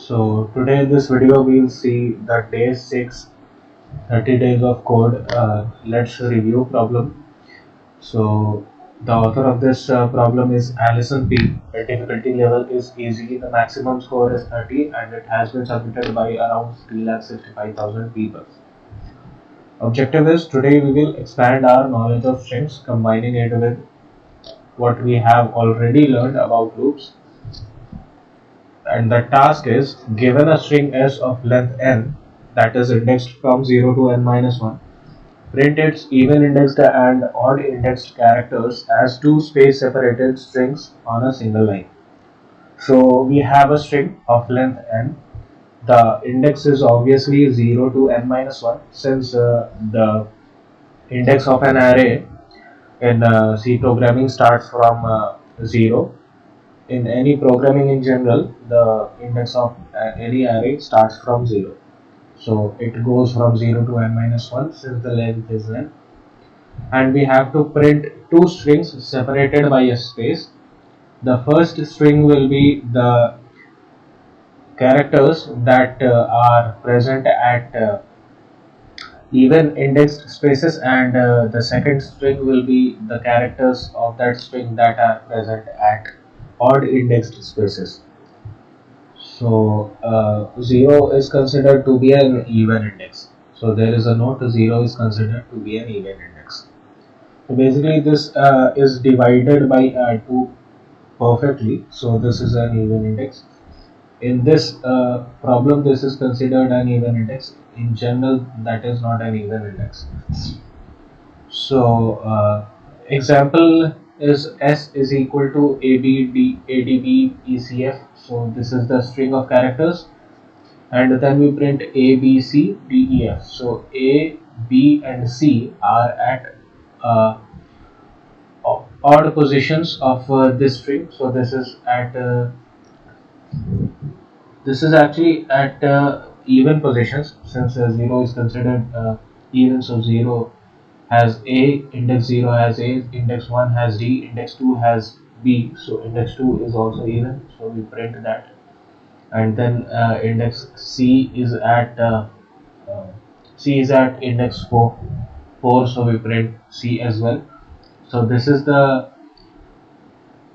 So today in this video we will see the day 6 30 days of code. Let's review problem. So the author of this problem is Alison P. The difficulty level is easy. The maximum score is 30 and it has been submitted by around 3,65,000 people. Objective is today we will expand our knowledge of strings, combining it with what we have already learned about loops. And the task is given a string s of length n that is indexed from 0 to n minus 1, print its even indexed and odd indexed characters as two space separated strings on a single line. So we have a string of length n. The index is obviously 0 to n minus 1 since the index of an array in C programming starts from 0. In any programming in general, the index of any array starts from 0. So it goes from 0 to n minus 1 since the length is n. And we have to print two strings separated by a space. The first string will be the characters that are present at even indexed spaces, and the second string will be the characters of that string that are present at odd indexed spaces. So 0 is considered to be an even index. So there is a note 0 is considered to be an even index. So basically this is divided by 2 perfectly. So this is an even index. In this problem this is considered an even index. In general that is not an even index. So example is s is equal to ADB So this is the string of characters, and then we print A, B, C, D, E, F. So A, B, and C are at uh, odd positions of this string. So this is actually at even positions since 0 is considered even. So 0 has A, index 0 has A, index 1 has D, index 2 has B. So index 2 is also even. So we print that, and then index uh, C is at index 4, so we print C as well. So this is the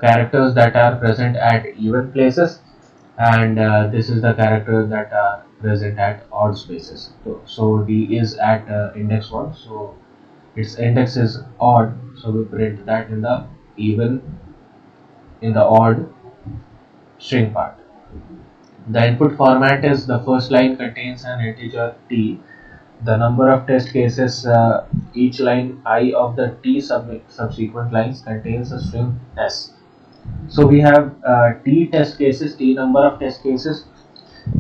characters that are present at even places, and this is the characters that are present at odd spaces. So D is at index 1, so its index is odd, so we print that in the even, in the odd string part. The input format is the first line contains an integer t. The number of test cases, each line I of the t subsequent lines contains a string s. So we have t test cases, t number of test cases,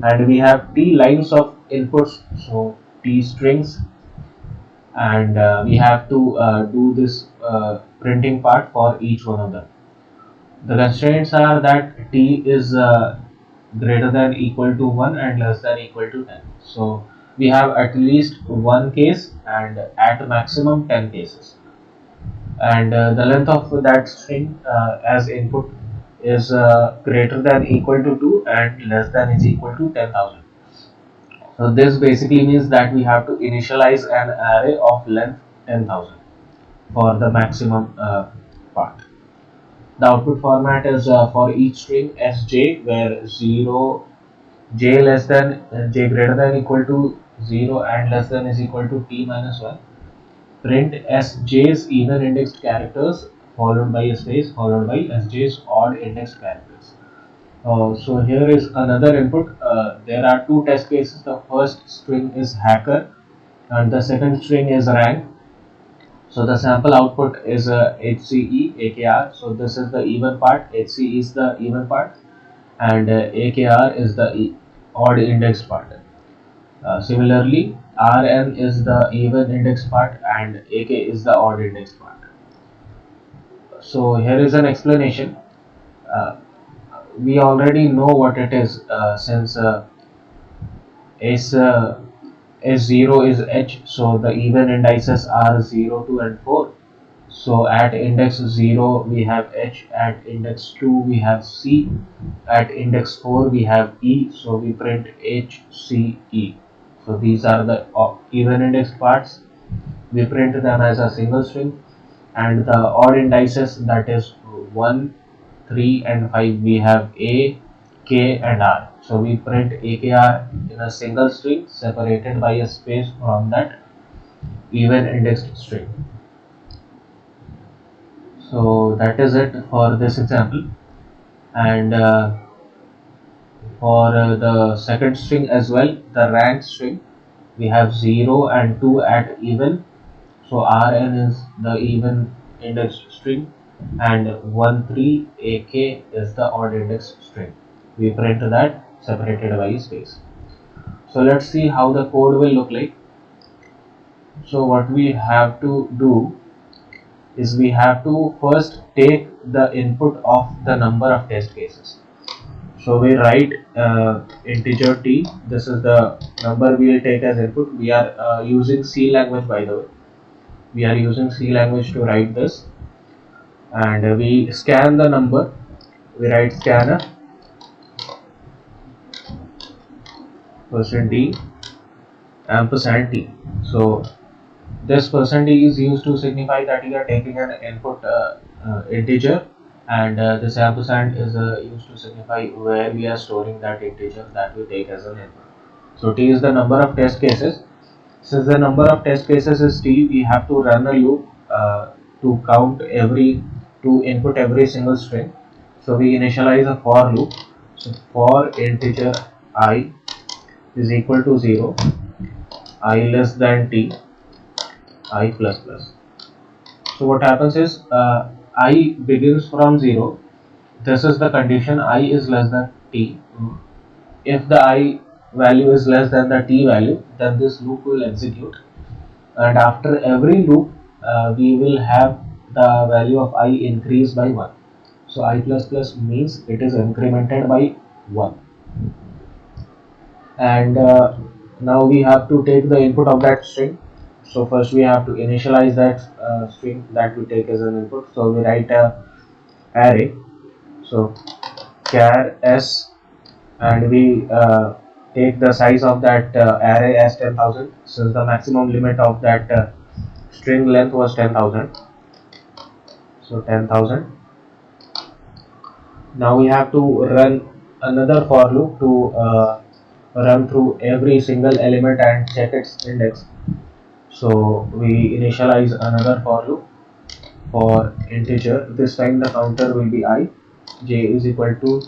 and we have t lines of inputs, so t strings, and we have to do this printing part for each one of them. The constraints are that t is greater than equal to 1 and less than equal to 10. So we have at least one case and at maximum 10 cases. And the length of that string as input is greater than equal to 2 and less than is equal to 10,000. So this basically means that we have to initialize an array of length 10,000 for the maximum part. The output format is for each string sj, where 0 j less than j greater than equal to 0 and less than is equal to t minus 1. Print sj's even indexed characters followed by a space followed by sj's odd indexed characters. So here is another input. There are two test cases. The first string is hacker and the second string is rank. So the sample output is HCE AKR. So this is the even part. HCE is the even part, and AKR is the odd indexed part. Similarly, RN is the even indexed part, and AK is the odd indexed part. So here is an explanation. Uh, we already know what it is since S S0 is H, so the even indices are 0, 2, and 4. So at index 0 we have H, at index 2 we have C, at index 4 we have E, so we print H, C, E. So these are the even index parts. We print them as a single string, and the odd indices, that is 1, 3 and 5, we have A, K and R. So we print AKR in a single string separated by a space from that even indexed string. So that is it for this example. And for the second string as well, the rank string, we have 0 and 2 at even. So Rn is the even index string, and 1, 3 AK is the odd index string. We print that separated by space. So let's see how the code will look like. So what we have to do is we have to first take the input of the number of test cases. So we write integer t. This is the number we will take as input. We are using C language, by the way. We are using C language to write this, and we scan the number. We write scanner %d ampersand t. So this %d is used to signify that you are taking an input integer, and this ampersand is used to signify where we are storing that integer that we take as an input. So t is the number of test cases. Since the number of test cases is t, we have to run a loop to count to input every single string. So we initialize a for loop. So for integer I is equal to 0, I less than t, I plus plus. So what happens is I begins from 0. This is the condition, I is less than t. If the I value is less than the t value, then this loop will execute, and after every loop we will have the value of I increase by 1. So I plus plus means it is incremented by 1, and now we have to take the input of that string. So first we have to initialize that string that we take as an input. So we write a array. So char s, and we take the size of that array as 10,000, since the maximum limit of that string length was 10,000. So 10,000. Now we have to run another for loop to run through every single element and check its index. So we initialize another for loop for integer. This time the counter will be I. J is equal to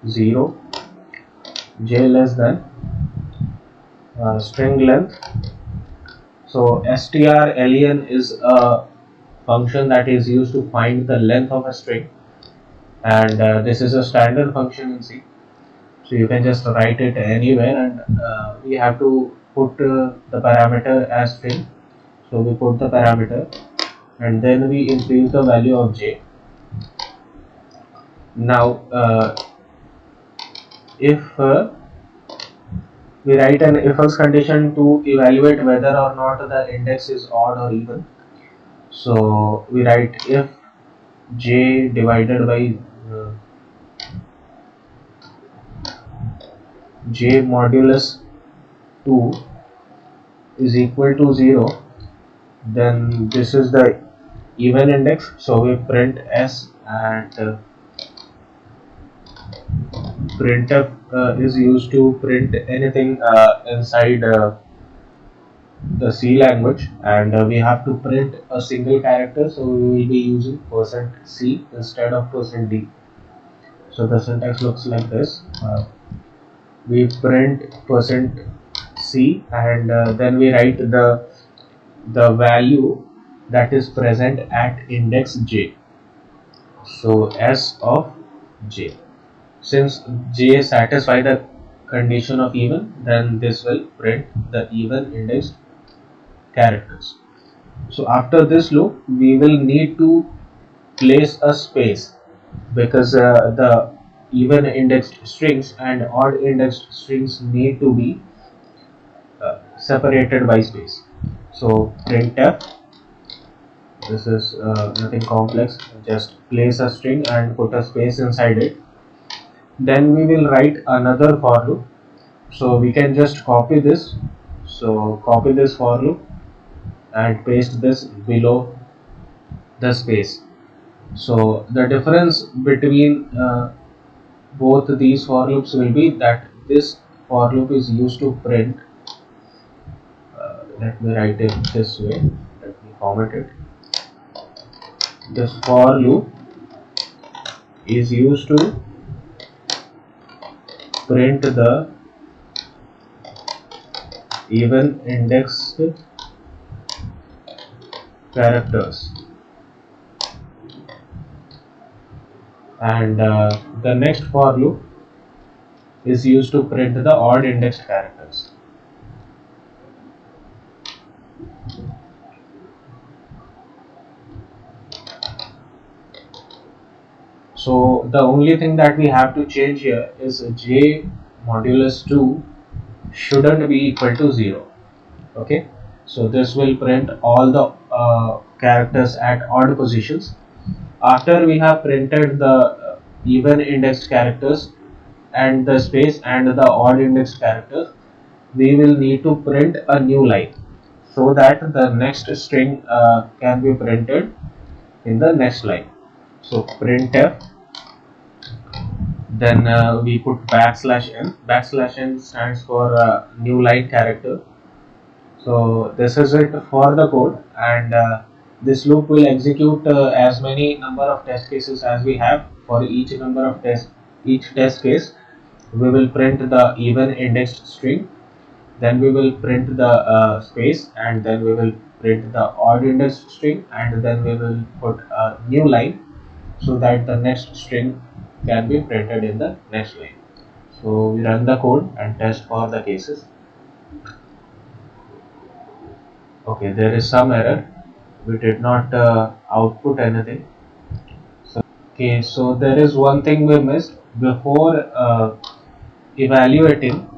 0, j less than string length. So strlen is a function that is used to find the length of a string, and this is a standard function in C. So you can just write it anywhere, and we have to put the parameter as string. So we put the parameter, and then we increase the value of j. Now if we write an if else condition to evaluate whether or not the index is odd or even. So we write if j divided by j modulus 2 is equal to 0, then this is the even index. So we print s, and printf is used to print anything inside the C language, and we have to print a single character, so we will be using %c instead of %d. So the syntax looks like this. We print %c, and then we write the value that is present at index j. So s of j. Since j satisfy the condition of even, then this will print the even indexed characters. So after this loop, we will need to place a space, because the even indexed strings and odd indexed strings need to be separated by space. So printf This is nothing complex. Just place a string and put a space inside it. Then we will write another for loop. So we can just copy this. So copy this for loop and paste this below the space. So the difference between both these for loops will be that this for loop is used to print. Let me write it this way. Let me format it. This for loop is used to print the even indexed characters, and the next for loop is used to print the odd indexed characters. So the only thing that we have to change here is j modulus 2 shouldn't be equal to 0. Okay, so this will print all the characters at odd positions. After we have printed the even indexed characters and the space and the odd indexed characters, we will need to print a new line so that the next string can be printed in the next line. So printf, then we put \n. \n stands for new line character. So this is it for the code, and this loop will execute as many number of test cases as we have. For each test case, we will print the even indexed string, then we will print the space, and then we will print the odd indexed string, and then we will put a new line so that the next string can be printed in the next line. So we run the code and test for the cases. Okay, there is some error. We did not output anything. So there is one thing we missed before evaluating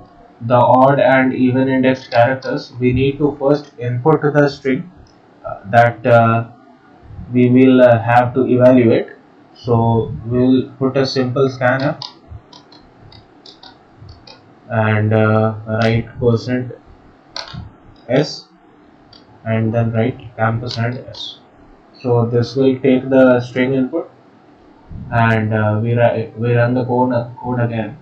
the odd and even indexed characters. We need to first input the string that we will have to evaluate. So we will put a simple scanf and write %s and then write %s. So this will take the string input, and we run the code again.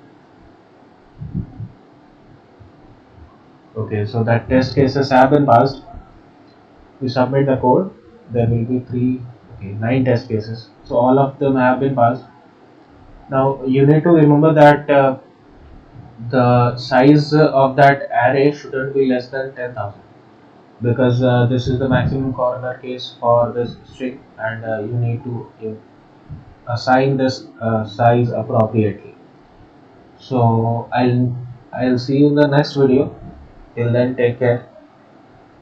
Okay, so that test cases have been passed. We submit the code. There will be 9 test cases. So all of them have been passed. Now you need to remember that the size of that array shouldn't be less than 10,000, because this is the maximum corner case for this string, and you need to assign this size appropriately. So I'll see you in the next video. Till then, take care.